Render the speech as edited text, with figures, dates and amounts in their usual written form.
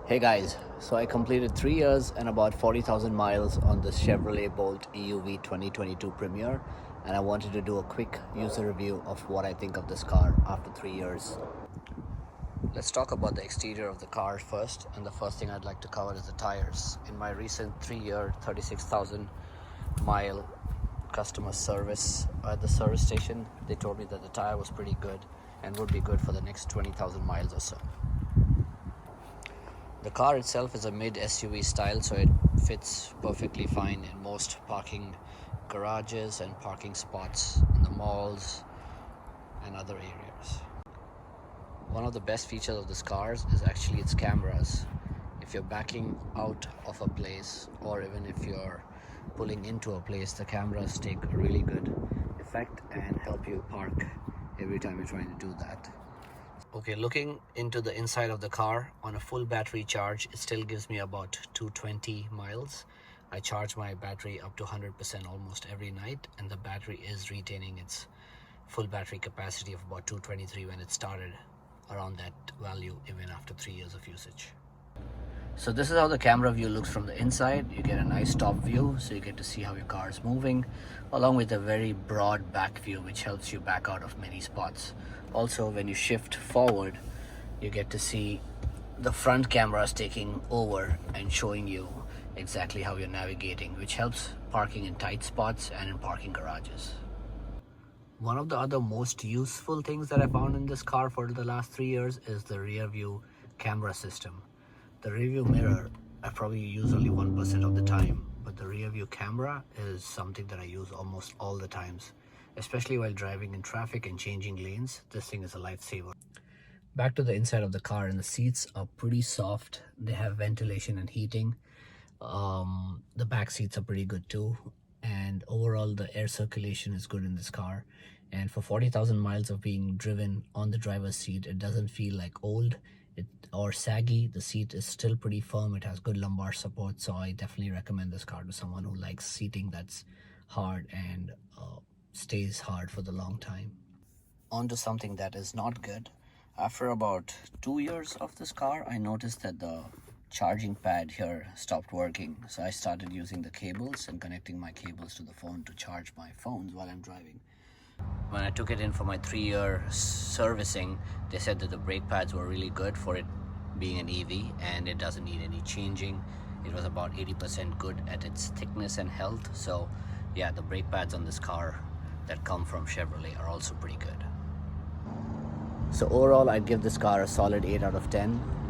Hey guys, so I completed 3 years and about 40,000 miles on the Chevrolet Bolt EUV 2022 Premier, and I wanted to do a quick user review of what I think of this car after 3 years. Let's talk about the exterior of the car first, and the first thing I'd like to cover is the tires. In my recent 3-year, 36,000 mile customer service at the service station, they told me that the tire was pretty good and would be good for the next 20,000 miles or so. The car itself is a mid SUV style, so it fits perfectly fine in most parking garages and parking spots in the malls and other areas. One of the best features of this car is actually its cameras. If you're backing out of a place or even if you're pulling into a place, the cameras take a really good effect and help you park every time you're trying to do that. Okay, looking into the inside of the car, on a full battery charge, it still gives me about 220 miles. I charge my battery up to 100% almost every night, and the battery is retaining its full battery capacity of about 223 when it started around that value even after 3 years of usage. So this is how the camera view looks from the inside. You get a nice top view, so you get to see how your car is moving, along with a very broad back view, which helps you back out of many spots. Also, when you shift forward, you get to see the front cameras taking over and showing you exactly how you're navigating, which helps parking in tight spots and in parking garages. One of the other most useful things that I found in this car for the last 3 years is the rear view camera system. The rear view mirror I probably use only 1% of the time, but the rear view camera is something that I use almost all the times, especially while driving in traffic and changing lanes. This thing is a lifesaver. Back to the inside of the car, and the seats are pretty soft. They have ventilation and heating. The back seats are pretty good too, and overall the air circulation is good in this car. And for 40,000 miles of being driven on the driver's seat, it doesn't feel like old or saggy. The seat is still pretty firm. It has good lumbar support, so I definitely recommend this car to someone who likes seating that's hard and stays hard for the long time. On to something that is not good. After about 2 years of this car, I noticed that the charging pad here stopped working, so I started using the cables and connecting my cables to the phone to charge my phones while I'm driving. When I took it in for my 3-year servicing, they said that the brake pads were really good for it being an EV and it doesn't need any changing. It was about 80% good at its thickness and health. So yeah, the brake pads on this car that come from Chevrolet are also pretty good. So overall, I'd give this car a solid 8 out of 10.